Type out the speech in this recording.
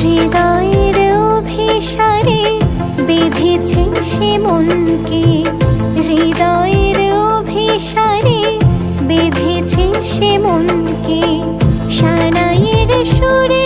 হৃদয়ের অভিসারে বেঁধেছে সে মনকে, হৃদয়ের অভিসারে বেঁধেছে সে মনকে। সানাইয়ের সুরে